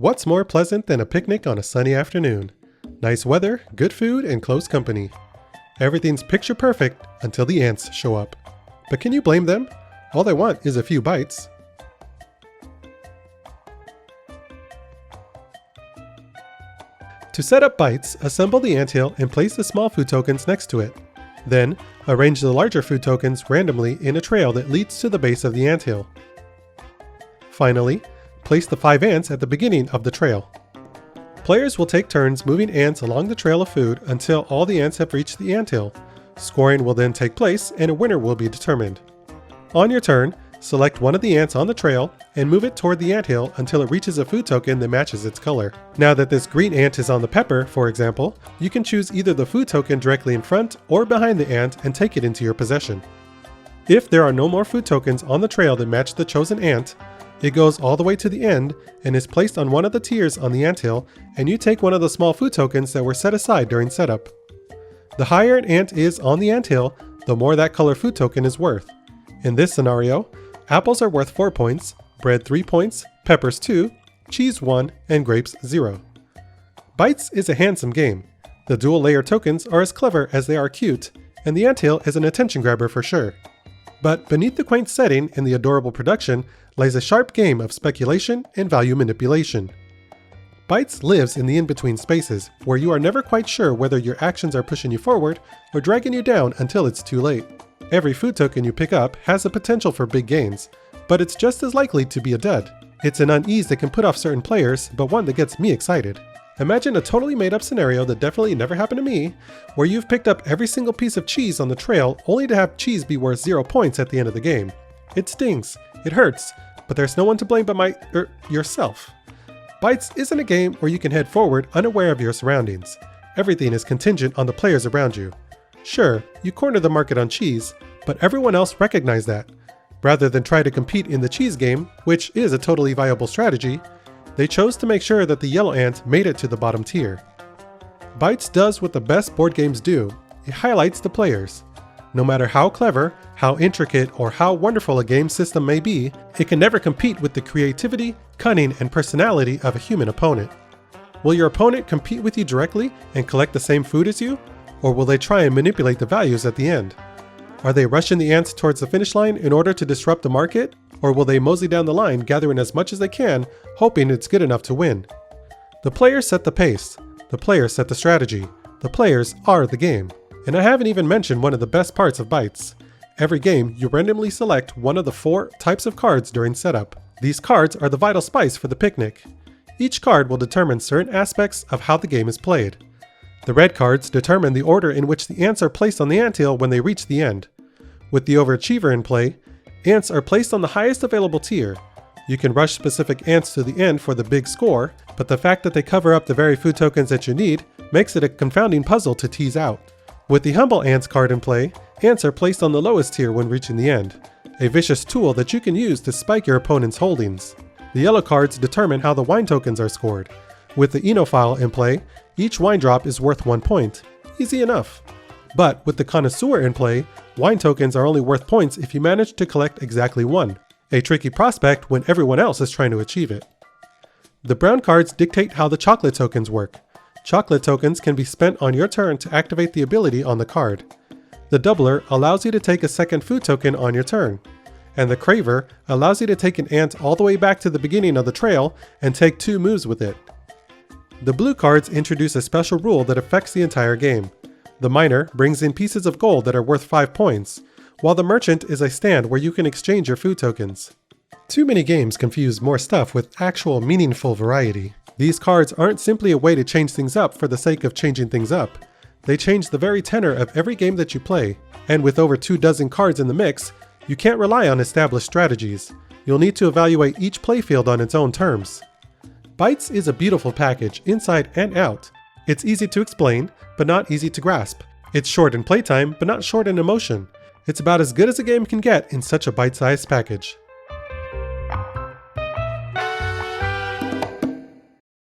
What's more pleasant than a picnic on a sunny afternoon? Nice weather, good food, and close company. Everything's picture perfect until the ants show up. But can you blame them? All they want is a few bites. To set up bites, assemble the anthill and place the small food tokens next to it. Then, arrange the larger food tokens randomly in a trail that leads to the base of the anthill. Finally, place the 5 ants at the beginning of the trail. Players will take turns moving ants along the trail of food until all the ants have reached the anthill. Scoring will then take place and a winner will be determined. On your turn, select one of the ants on the trail and move it toward the anthill until it reaches a food token that matches its color. Now that this green ant is on the pepper, for example, you can choose either the food token directly in front or behind the ant and take it into your possession. If there are no more food tokens on the trail that match the chosen ant, it goes all the way to the end and is placed on one of the tiers on the anthill, and you take one of the small food tokens that were set aside during setup. The higher an ant is on the anthill, the more that color food token is worth. In this scenario, apples are worth 4 points, bread 3 points, peppers 2, cheese 1, and grapes 0. Bites is a handsome game. The dual layer tokens are as clever as they are cute, and the anthill is an attention grabber for sure. But beneath the quaint setting and the adorable production lies a sharp game of speculation and value manipulation. Bites lives in the in-between spaces, where you are never quite sure whether your actions are pushing you forward or dragging you down until it's too late. Every food token you pick up has the potential for big gains, but it's just as likely to be a dud. It's an unease that can put off certain players, but one that gets me excited. Imagine a totally made up scenario that definitely never happened to me, where you've picked up every single piece of cheese on the trail only to have cheese be worth 0 points at the end of the game. It stings, it hurts, but there's no one to blame but yourself. Bites isn't a game where you can head forward unaware of your surroundings. Everything is contingent on the players around you. Sure, you corner the market on cheese, but everyone else recognizes that. Rather than try to compete in the cheese game, which is a totally viable strategy, they chose to make sure that the yellow ant made it to the bottom tier. Bites does what the best board games do. It highlights the players. No matter how clever, how intricate, or how wonderful a game system may be, it can never compete with the creativity, cunning, and personality of a human opponent. Will your opponent compete with you directly and collect the same food as you? Or will they try and manipulate the values at the end? Are they rushing the ants towards the finish line in order to disrupt the market? Or will they mosey down the line gathering as much as they can, hoping it's good enough to win? The players set the pace. The players set the strategy. The players are the game. And I haven't even mentioned one of the best parts of Bites. Every game, you randomly select one of the 4 types of cards during setup. These cards are the vital spice for the picnic. Each card will determine certain aspects of how the game is played. The red cards determine the order in which the ants are placed on the anthill when they reach the end. With the overachiever in play, ants are placed on the highest available tier. You can rush specific ants to the end for the big score, but the fact that they cover up the very food tokens that you need makes it a confounding puzzle to tease out. With the humble ants card in play, ants are placed on the lowest tier when reaching the end, a vicious tool that you can use to spike your opponent's holdings. The yellow cards determine how the wine tokens are scored. With the Enophile in play, each wine drop is worth 1 point. Easy enough. But with the Connoisseur in play, wine tokens are only worth points if you manage to collect exactly 1. A tricky prospect when everyone else is trying to achieve it. The brown cards dictate how the chocolate tokens work. Chocolate tokens can be spent on your turn to activate the ability on the card. The Doubler allows you to take a second food token on your turn. And the Craver allows you to take an ant all the way back to the beginning of the trail and take 2 moves with it. The blue cards introduce a special rule that affects the entire game. The Miner brings in pieces of gold that are worth 5 points, while the Merchant is a stand where you can exchange your food tokens. Too many games confuse more stuff with actual meaningful variety. These cards aren't simply a way to change things up for the sake of changing things up. They change the very tenor of every game that you play, and with over 24 cards in the mix, you can't rely on established strategies. You'll need to evaluate each playfield on its own terms. Bites is a beautiful package, inside and out. It's easy to explain, but not easy to grasp. It's short in playtime, but not short in emotion. It's about as good as a game can get in such a bite-sized package.